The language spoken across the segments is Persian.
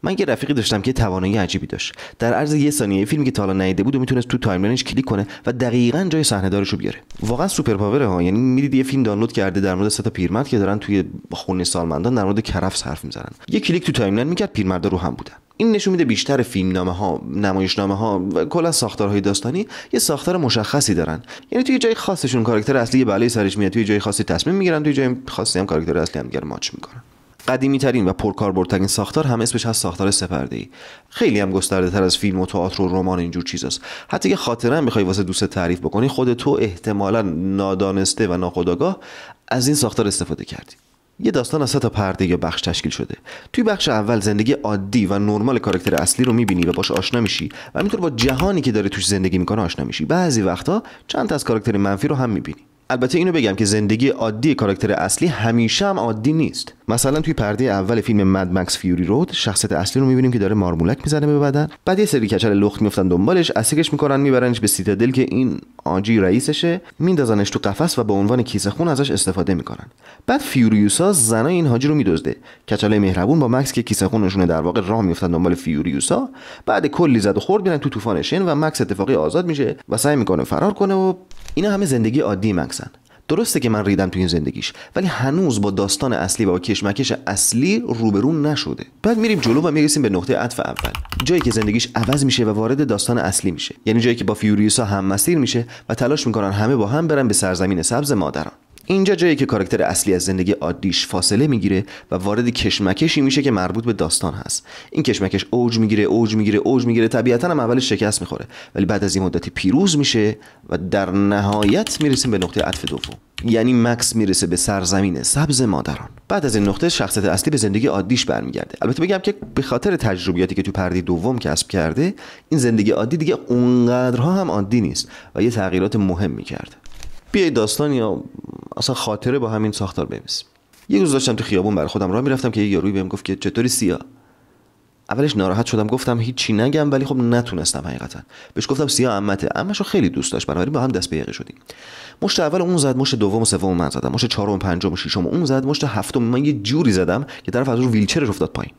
من یه رفیقی داشتم که توانایی عجیبی داشت. در عرض یه ثانیه فیلمی که تا حالا ندیده بود و میتونست تو تایملاینش کلیک کنه و دقیقاً جای صحنه دارشو بیاره. واقعا سوپر پاوره ها. یعنی میدید یه فیلم دانلود کرده در مورد سه تا پیرمرد که دارن توی خونه سالمندان در مورد کرفس حرف میزنن. یه کلیک تو تایملاین میکرد پیرمردا رو هم بودن. این نشون میده بیشتر فیلمنامه ها، نمایشنامه ها و کلا ساختارهای داستانی یه ساختار مشخصی دارن. یعنی توی جای خاصشون کاراکتر اصلی یه بلای سرش میاد، توی جای خاصی تصمیم میگیرن، توی جای خاصی هم کاراکتر اصلی هم دیگه ماچ میکنن. قدیمی ترین و پرکاربردترین ساختار هم اسمش هست ساختار سپرده‌ای. خیلی هم گسترده تر از فیلم و تئاتر و رمان اینجور چیزاست. حتی که خاطره هم بخوای واسه دوست تعریف بکنی، خود تو احتمالاً نادانسته و ناخودآگاه از این ساختار استفاده کردی. یه داستان از 3 تا پرده یا بخش تشکیل شده. توی بخش اول زندگی عادی و نرمال کاراکتر اصلی رو می‌بینی و باش آشنا میشی و همینطور با جهانی که داره توش زندگی میکنه آشنا میشی. بعضی وقتا چند تا از کاراکتر منفی رو هم می‌بینی. البته اینو بگم که زندگی عادی کاراکتر اصلی همیشه هم عادی نیست. مثلا توی پرده اول فیلم مد مکس فیوری رود شخصیت اصلی رو می‌بینیم که داره مارمولک میزنه به بدن. بعد یه سری کچل لخت میافتن دنبالش، اسیرش میکنن، میبرنش به سیتادل که این آجی رئیسشه، میندازنش تو قفس و به عنوان کیسه خون ازش استفاده میکنن. بعد فیوریوسا زنای این حاجی رو میدزده. کچلای مهربون با مکس که کیسه خونشونه در واقع راه میافتن دنبال فیوریوسا. بعد کلی زد و خورد میرن تو طوفان شن و مکس اتفاقی آزاد میشه و سعی میکنه فرار کنه و اینا همه زندگی عادی مکسن. درسته که من ریدم تو این زندگیش، ولی هنوز با داستان اصلی و با کشمکش اصلی روبرو نشده. بعد میریم جلو و میرسیم به نقطه عطف اول، جایی که زندگیش عوض میشه و وارد داستان اصلی میشه. یعنی جایی که با فیوریوسا هم مسیر میشه و تلاش میکنن همه با هم برن به سرزمین سبز مادران. اینجا جایی که کاراکتر اصلی از زندگی عادیش فاصله میگیره و وارد کشمکشی میشه که مربوط به داستان هست. این کشمکش اوج میگیره. طبیعتاً هم اولش شکست میخوره، ولی بعد از این مدتی پیروز میشه و در نهایت میرسیم به نقطه عطف دوم. یعنی مکس میرسه به سرزمین سبز مادران. بعد از این نقطه شخصیت اصلی به زندگی عادیش برمیگرده. البته بگم که به خاطر تجربیاتی که تو پرده دوم کسب کرده، این زندگی عادی دیگه اونقدرها هم عادی نیست و یه تغییرات مهمی کرده. بیای داستان یا اصلا خاطره با همین ساختار بنویسیم. یه روز داشتم تو خیابون برای خودم راه میرفتم که یه یارویی بهم گفت که چطوری سیا. اولش ناراحت شدم، گفتم هیچی نگم، ولی خب نتونستم حقیقتا. بهش گفتم سیا عمته. عمه‌شو خیلی دوست داشت، بنابراین با هم دست به یقه شدیم. مشت اول اون زد، مشت دوم و سوم من زدم، مشت چهارم و پنجم و ششم اون زد، مشت هفتم من یه جوری زدم که طرف از رو ویلچرش افتاد پایین.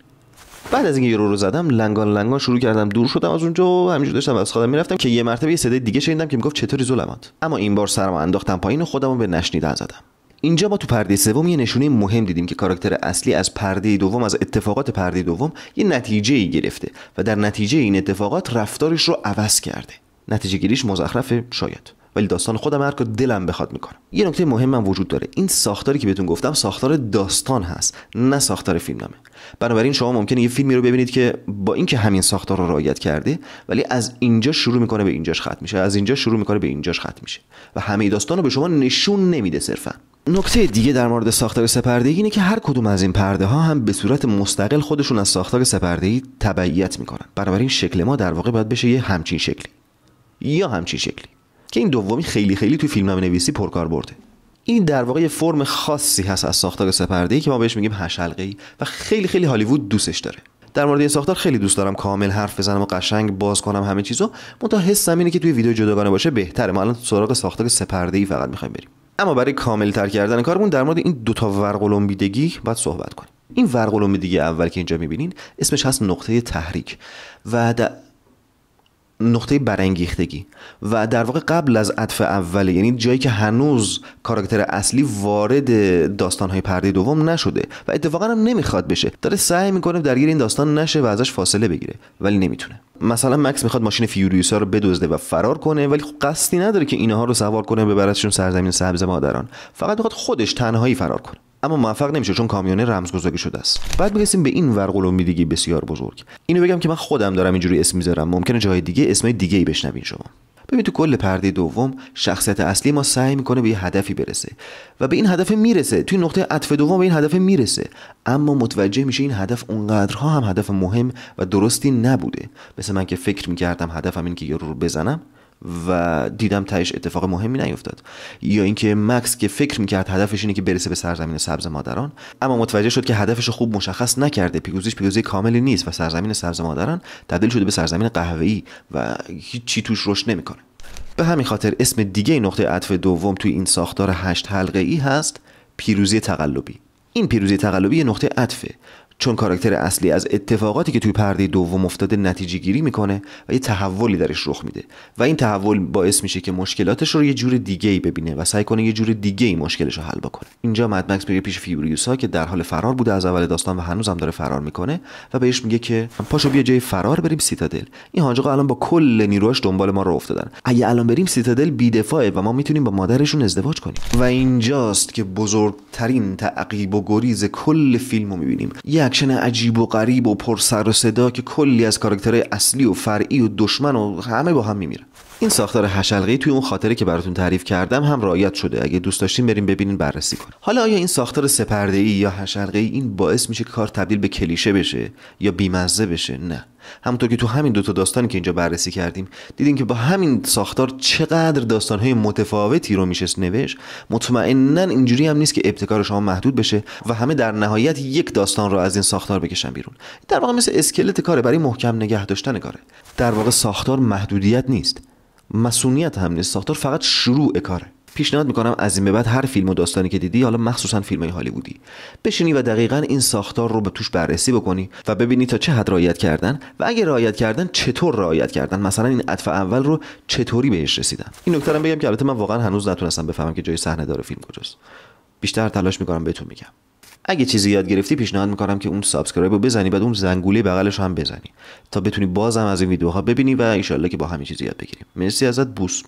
بعد از اینکه یورو رو زدم لنگان شروع کردم دور شدم از اونجا و همینجوری داشتم از خودم میرفتم که یه مرتبه یه صدای دیگه شنیدم که میگفت چطوری ظلمات. اما این بار سرمو انداختم پایین و خودمو به نشنیدن زدم. اینجا ما تو پرده سوم یه نشونه مهم دیدیم که کاراکتر اصلی از پرده دوم، از اتفاقات پرده دوم یه نتیجه‌ای گرفته و در نتیجه این اتفاقات رفتارش رو عوض کرده. نتیجه گیریش مزخرفه شاید، ولی داستان خودم هر کار دلم بخواد میکنم. یه نکته مهمم وجود داره. این ساختاری که بهتون گفتم ساختار داستان هست، نه ساختار فیلمنامه. بنابراین شما ممکنه یه فیلمی رو ببینید که با اینکه همین ساختار رو رعایت کرده، ولی از اینجا شروع میکنه به اینجاش ختم میشه، از اینجا شروع میکنه به اینجاش ختم میشه و همه داستان رو به شما نشون نمیده صرفا. نکته دیگه در مورد ساختار سه‌پرده‌ای اینه که هر کدوم از این پرده ها هم به صورت مستقل خودشون از ساختار سه‌پرده‌ای تبعیت میکنن. بنابراین شکل ما در واقع باید بشه یه همچین شکلی یا همچین شکلی، که این دومی خیلی توی فیلمنامه نویسی پرکاربرده. این در واقع یه فرم خاصی هست از ساختار سه‌پرده‌ای که ما بهش میگیم 8 حلقه‌ای و خیلی هالیوود دوستش داره. در مورد این ساختار خیلی دوست دارم کامل حرف بزنم و قشنگ باز کنم همه چیزو، منتها حسم اینه که توی ویدیو جداگانه باشه بهتره. ما الان سراغ ساختار سه‌پرده‌ای فقط می‌خوایم بریم. اما برای کامل تر کردن کارمون در مورد این دوتا ورق‌العمریدگی باید صحبت کنیم. این ورق‌العمریدگی اول که اینجا می‌بینین اسمش هست نقطه تحریک و نقطه برانگیختگی و در واقع قبل از عطف اوله، یعنی جایی که هنوز کاراکتر اصلی وارد داستان‌های پرده دوم نشده و اتفاقا هم نمیخواد بشه. داره سعی میکنه درگیر این داستان نشه و ازش فاصله بگیره ولی نمیتونه. مثلا مکس میخواد ماشین فیوریوسا رو بدزده و فرار کنه، ولی خب قصدی نداره که اینها رو سوار کنه ببرتشون سرزمین سبز مادران، فقط میخواد خودش تنهایی فرار کنه. اما موفق نمیشه چون کامیونه رمزگذاری شده است. بعد میرسیم به این ورق‌العمریدگی بسیار بزرگ. اینو بگم که من خودم دارم اینجوری اسم میذارم، ممکنه جای دیگه اسمای دیگه‌ای بشنوین شما. ببین تو کل پرده دوم شخصیت اصلی ما سعی میکنه به یه هدفی برسه و به این هدف میرسه. توی نقطه عطف دوم به این هدف میرسه، اما متوجه میشه این هدف اونقدرها هم هدف مهم و درستی نبوده. مثل من که فکر میکردم هدفم اینه که یارو رو بزنم و دیدم تهش اتفاق مهمی نیفتاد، یا اینکه مکس که فکر میکرد هدفش اینه که برسه به سرزمین سبز مادران اما متوجه شد که هدفش خوب مشخص نکرده، پیروزی کاملی نیست و سرزمین سبز مادران تبدیل شده به سرزمین قهوه‌ای و هیچ چی توش رشد نمیکنه. به همین خاطر اسم دیگه نقطه عطف دوم توی این ساختار 8 حلقه‌ای هست پیروزی تقلبی. این پیروزی تقلبی نقطه عطفه، چون کاراکتر اصلی از اتفاقاتی که توی پرده دوم افتاده نتیجه گیری میکنه و یه تحولی درش رخ میده و این تحول باعث میشه که مشکلاتش رو یه جور دیگه‌ای ببینه و سعی کنه یه جور دیگه‌ای مشکلش رو حل بکنه. اینجا مد مکس میره پیش فیوریوسا که در حال فرار بوده از اول داستان و هنوزم داره فرار میکنه و بهش میگه که پاشو بیا جای فرار بریم سیتادل. این حاجقا الان با کل نیروش دنبال ما رو افتادن. اگه الان بریم سیتادل بی‌دفاعه و ما میتونیم با مادرشون ازدواج کنیم. و اینجاست که بزرگترین تعقیب و گریز کل فیلمو میبینیم. یه اکشن عجیب و غریب و پر سر و صدا که کلی از کاراکترهای اصلی و فرعی و دشمن و همه با هم میمیرن. این ساختار 8 حلقه‌ای توی اون خاطره که براتون تعریف کردم هم رعایت شده. اگه دوست داشتین بریم ببینین بررسی کنین. حالا آیا این ساختار 3 پرده‌ای یا 8 حلقه‌ای این باعث میشه که کار تبدیل به کلیشه بشه یا بی‌مزه بشه؟ نه. همونطور که تو همین 2 تا داستانی که اینجا بررسی کردیم دیدیم که با همین ساختار چقدر داستان‌های متفاوتی رو میشه نوشت، مطمئناً اینجوری هم نیست که ابتکار شما محدود بشه و همه در نهایت یک داستان رو از این ساختار بکشن بیرون. در واقع مثل اسکلت کاره، برای محکم نگه داشتن کاره. در واقع ساختار محدودیت نیست، مسئولیت هم نیست، ساختار فقط شروع کاره. پیشنهاد میکنم از این به بعد هر فیلم و داستانی که دیدی، حالا مخصوصا فیلم‌های هالیوودی، بشینی و دقیقاً این ساختار رو به توش بررسی بکنی و ببینی تا چه حد رعایت کردن و اگه رعایت کردن چطور رعایت کردن. مثلا این عطف اول رو چطوری بهش رسیدن. این نکته رو بگم که البته من واقعا هنوز نتونستم بفهمم که جای صحنه دار فیلم کجاست. بیشتر تلاش میکنم بهتون میگم. اگه چیزی یاد گرفتی پیشنهاد میکنم که اون سابسکرایب رو بزنی، بعد اون زنگوله بغلش هم بزنی تا بتونی بازم از این ویدیوها ببینی و ان شاءالله که با همین چیزی یاد بگیریم. مرسی ازت، بوس.